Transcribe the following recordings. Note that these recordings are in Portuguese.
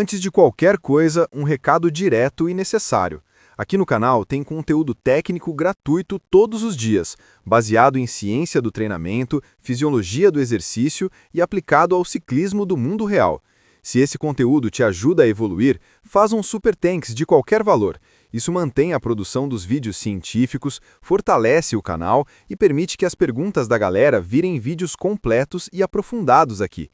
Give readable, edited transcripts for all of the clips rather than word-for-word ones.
Antes de qualquer coisa, um recado direto e necessário. Aqui no canal tem conteúdo técnico gratuito todos os dias, baseado em ciência do treinamento, fisiologia do exercício e aplicado ao ciclismo do mundo real. Se esse conteúdo te ajuda a evoluir, faz um Super Thanks de qualquer valor. Isso mantém a produção dos vídeos científicos, fortalece o canal e permite que as perguntas da galera virem vídeos completos e aprofundados aqui.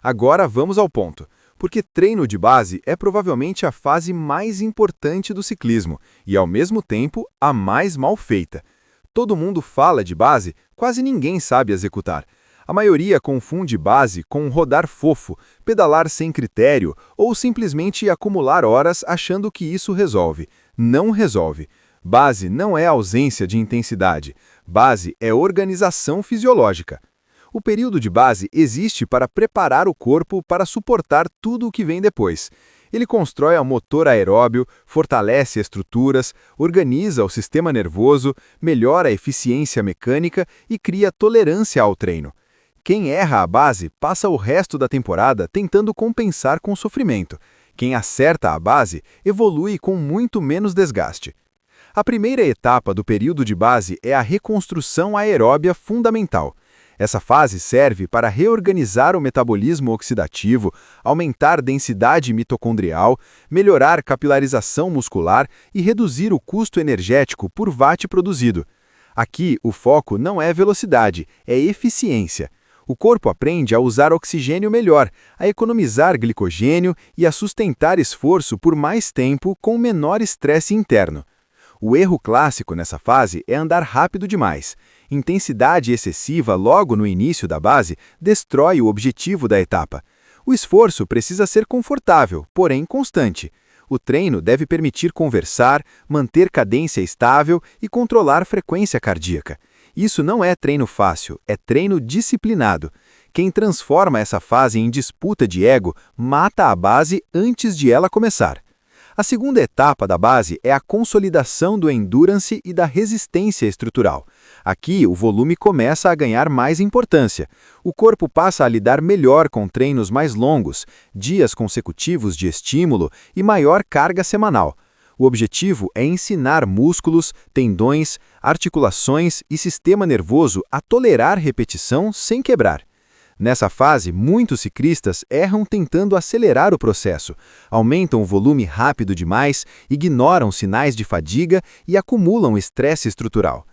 Agora vamos ao ponto. Porque treino de base é provavelmente a fase mais importante do ciclismo e, ao mesmo tempo, a mais mal feita. Todo mundo fala de base, quase ninguém sabe executar. A maioria confunde base com rodar fofo, pedalar sem critério ou simplesmente acumular horas achando que isso resolve. Não resolve. Base não é ausência de intensidade. Base é organização fisiológica. O período de base existe para preparar o corpo para suportar tudo o que vem depois. Ele constrói o motor aeróbio, fortalece estruturas, organiza o sistema nervoso, melhora a eficiência mecânica e cria tolerância ao treino. Quem erra a base passa o resto da temporada tentando compensar com sofrimento. Quem acerta a base evolui com muito menos desgaste. A primeira etapa do período de base é a reconstrução aeróbia fundamental. Essa fase serve para reorganizar o metabolismo oxidativo, aumentar densidade mitocondrial, melhorar capilarização muscular e reduzir o custo energético por watt produzido. Aqui, o foco não é velocidade, é eficiência. O corpo aprende a usar oxigênio melhor, a economizar glicogênio e a sustentar esforço por mais tempo com menor estresse interno. O erro clássico nessa fase é andar rápido demais. Intensidade excessiva logo no início da base destrói o objetivo da etapa. O esforço precisa ser confortável, porém constante. O treino deve permitir conversar, manter cadência estável e controlar frequência cardíaca. Isso não é treino fácil, é treino disciplinado. Quem transforma essa fase em disputa de ego mata a base antes de ela começar. A segunda etapa da base é a consolidação do endurance e da resistência estrutural. Aqui, o volume começa a ganhar mais importância. O corpo passa a lidar melhor com treinos mais longos, dias consecutivos de estímulo e maior carga semanal. O objetivo é ensinar músculos, tendões, articulações e sistema nervoso a tolerar repetição sem quebrar. Nessa fase, muitos ciclistas erram tentando acelerar o processo, aumentam o volume rápido demais, ignoram sinais de fadiga e acumulam estresse estrutural.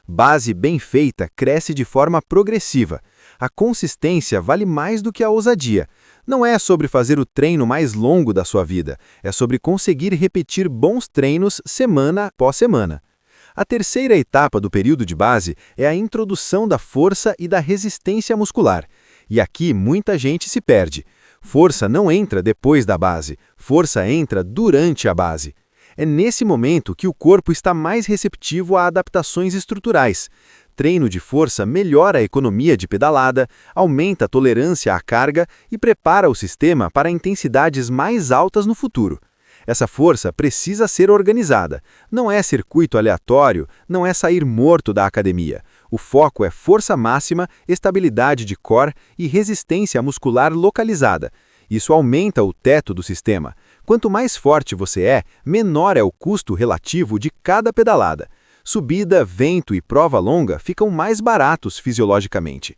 Base bem feita cresce de forma progressiva. A consistência vale mais do que a ousadia. Não é sobre fazer o treino mais longo da sua vida, é sobre conseguir repetir bons treinos semana após semana. A terceira etapa do período de base é a introdução da força e da resistência muscular. E aqui muita gente se perde. Força não entra depois da base, força entra durante a base. É nesse momento que o corpo está mais receptivo a adaptações estruturais. Treino de força melhora a economia de pedalada, aumenta a tolerância à carga e prepara o sistema para intensidades mais altas no futuro. Essa força precisa ser organizada. Não é circuito aleatório, não é sair morto da academia. O foco é força máxima, estabilidade de core e resistência muscular localizada. Isso aumenta o teto do sistema. Quanto mais forte você é, menor é o custo relativo de cada pedalada. Subida, vento e prova longa ficam mais baratos fisiologicamente.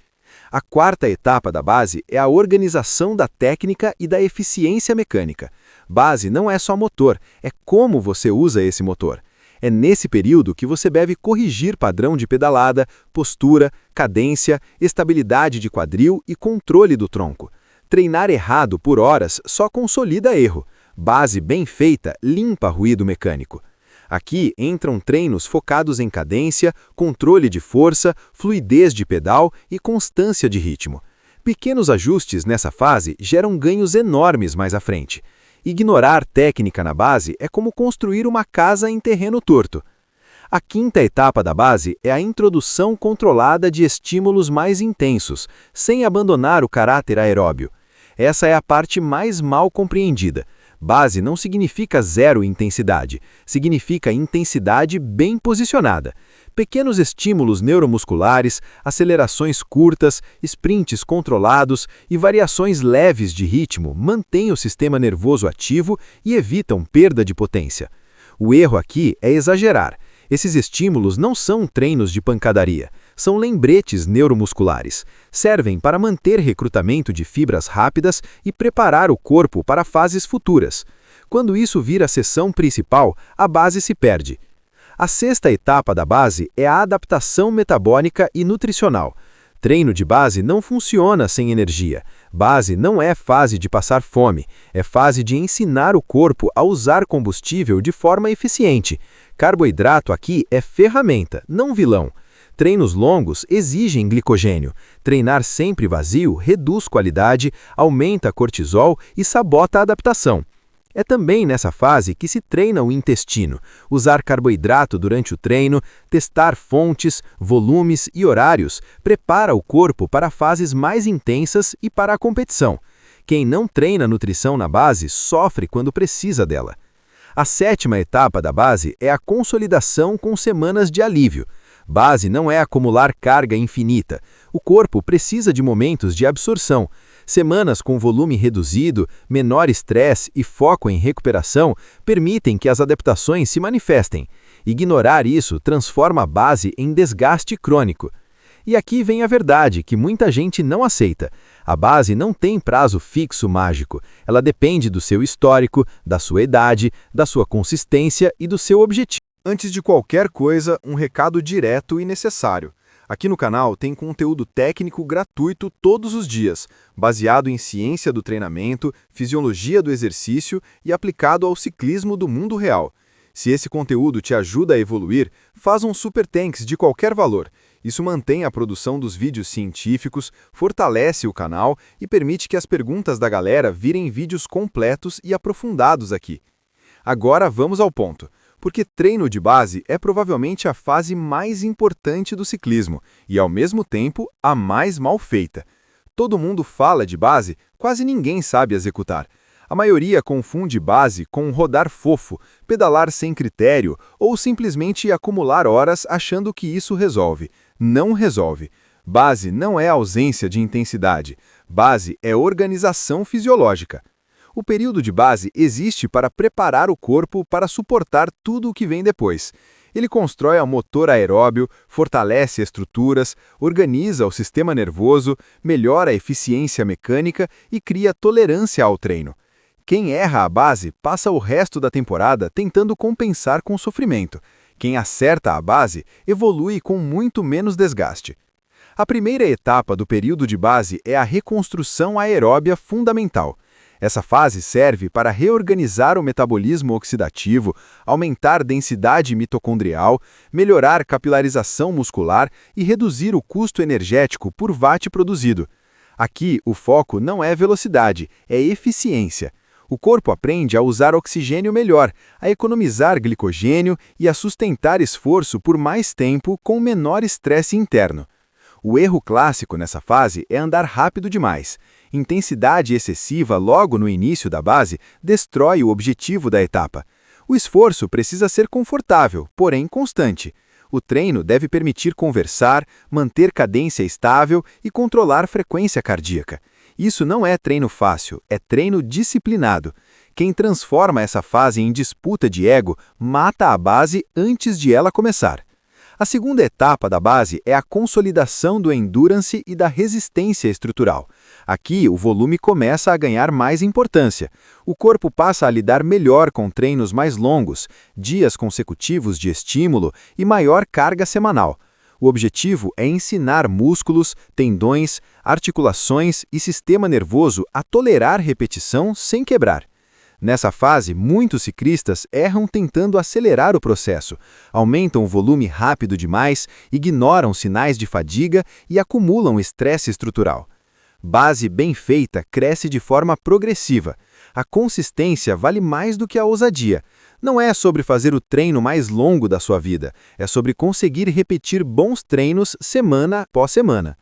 A quarta etapa da base é a organização da técnica e da eficiência mecânica. Base não é só motor, é como você usa esse motor. É nesse período que você deve corrigir padrão de pedalada, postura, cadência, estabilidade de quadril e controle do tronco. Treinar errado por horas só consolida erro. Base bem feita limpa ruído mecânico. Aqui entram treinos focados em cadência, controle de força, fluidez de pedal e constância de ritmo. Pequenos ajustes nessa fase geram ganhos enormes mais à frente. Ignorar técnica na base é como construir uma casa em terreno torto. A quinta etapa da base é a introdução controlada de estímulos mais intensos, sem abandonar o caráter aeróbio. Essa é a parte mais mal compreendida. Base não significa zero intensidade, significa intensidade bem posicionada. Pequenos estímulos neuromusculares, acelerações curtas, sprints controlados e variações leves de ritmo mantêm o sistema nervoso ativo e evitam perda de potência. O erro aqui é exagerar. Esses estímulos não são treinos de pancadaria, são lembretes neuromusculares. Servem para manter recrutamento de fibras rápidas e preparar o corpo para fases futuras. Quando isso vira a sessão principal, a base se perde. A sexta etapa da base é a adaptação metabólica e nutricional. Treino de base não funciona sem energia. Base não é fase de passar fome, é fase de ensinar o corpo a usar combustível de forma eficiente. Carboidrato aqui é ferramenta, não vilão. Treinos longos exigem glicogênio. Treinar sempre vazio reduz qualidade, aumenta cortisol e sabota a adaptação. É também nessa fase que se treina o intestino, usar carboidrato durante o treino, testar fontes, volumes e horários, prepara o corpo para fases mais intensas e para a competição. Quem não treina nutrição na base sofre quando precisa dela. A sétima etapa da base é a consolidação com semanas de alívio. Base não é acumular carga infinita. O corpo precisa de momentos de absorção. Semanas com volume reduzido, menor estresse e foco em recuperação permitem que as adaptações se manifestem. Ignorar isso transforma a base em desgaste crônico. E aqui vem a verdade que muita gente não aceita. A base não tem prazo fixo mágico. Ela depende do seu histórico, da sua idade, da sua consistência e do seu objetivo. Antes de qualquer coisa, um recado direto e necessário. Aqui no canal tem conteúdo técnico gratuito todos os dias, baseado em ciência do treinamento, fisiologia do exercício e aplicado ao ciclismo do mundo real. Se esse conteúdo te ajuda a evoluir, faz um super thanks de qualquer valor. Isso mantém a produção dos vídeos científicos, fortalece o canal e permite que as perguntas da galera virem vídeos completos e aprofundados aqui. Agora vamos ao ponto. Porque treino de base é provavelmente a fase mais importante do ciclismo e, ao mesmo tempo, a mais mal feita. Todo mundo fala de base, quase ninguém sabe executar. A maioria confunde base com rodar fofo, pedalar sem critério ou simplesmente acumular horas achando que isso resolve. Não resolve. Base não é ausência de intensidade. Base é organização fisiológica. O período de base existe para preparar o corpo para suportar tudo o que vem depois. Ele constrói o motor aeróbio, fortalece estruturas, organiza o sistema nervoso, melhora a eficiência mecânica e cria tolerância ao treino. Quem erra a base passa o resto da temporada tentando compensar com sofrimento. Quem acerta a base evolui com muito menos desgaste. A primeira etapa do período de base é a reconstrução aeróbia fundamental. Essa fase serve para reorganizar o metabolismo oxidativo, aumentar densidade mitocondrial, melhorar capilarização muscular e reduzir o custo energético por watt produzido. Aqui, o foco não é velocidade, é eficiência. O corpo aprende a usar oxigênio melhor, a economizar glicogênio e a sustentar esforço por mais tempo com menor estresse interno. O erro clássico nessa fase é andar rápido demais. Intensidade excessiva logo no início da base destrói o objetivo da etapa. O esforço precisa ser confortável, porém constante. O treino deve permitir conversar, manter cadência estável e controlar frequência cardíaca. Isso não é treino fácil, é treino disciplinado. Quem transforma essa fase em disputa de ego mata a base antes de ela começar. A segunda etapa da base é a consolidação do endurance e da resistência estrutural. Aqui, o volume começa a ganhar mais importância. O corpo passa a lidar melhor com treinos mais longos, dias consecutivos de estímulo e maior carga semanal. O objetivo é ensinar músculos, tendões, articulações e sistema nervoso a tolerar repetição sem quebrar. Nessa fase, muitos ciclistas erram tentando acelerar o processo, aumentam o volume rápido demais, ignoram sinais de fadiga e acumulam estresse estrutural. Base bem feita cresce de forma progressiva. A consistência vale mais do que a ousadia. Não é sobre fazer o treino mais longo da sua vida, é sobre conseguir repetir bons treinos semana após semana.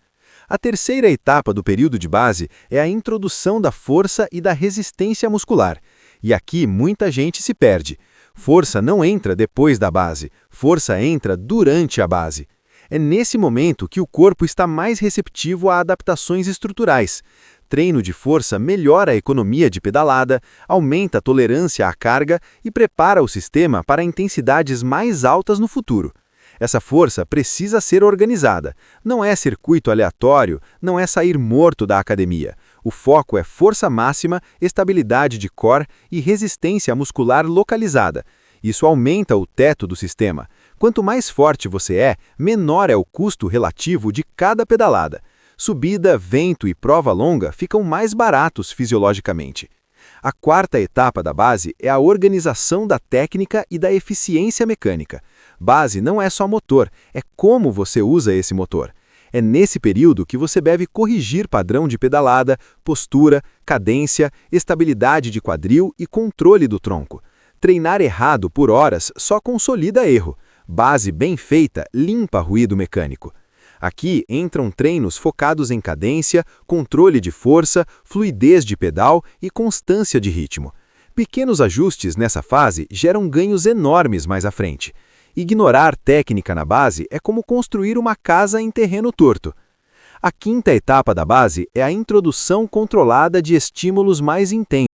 A terceira etapa do período de base é a introdução da força e da resistência muscular. E aqui muita gente se perde. Força não entra depois da base, força entra durante a base. É nesse momento que o corpo está mais receptivo a adaptações estruturais. Treino de força melhora a economia de pedalada, aumenta a tolerância à carga e prepara o sistema para intensidades mais altas no futuro. Essa força precisa ser organizada. Não é circuito aleatório, não é sair morto da academia. O foco é força máxima, estabilidade de core e resistência muscular localizada. Isso aumenta o teto do sistema. Quanto mais forte você é, menor é o custo relativo de cada pedalada. Subida, vento e prova longa ficam mais baratos fisiologicamente. A quarta etapa da base é a organização da técnica e da eficiência mecânica. Base não é só motor, é como você usa esse motor. É nesse período que você deve corrigir padrão de pedalada, postura, cadência, estabilidade de quadril e controle do tronco. Treinar errado por horas só consolida erro. Base bem feita limpa ruído mecânico. Aqui entram treinos focados em cadência, controle de força, fluidez de pedal e constância de ritmo. Pequenos ajustes nessa fase geram ganhos enormes mais à frente. Ignorar técnica na base é como construir uma casa em terreno torto. A quinta etapa da base é a introdução controlada de estímulos mais intensos.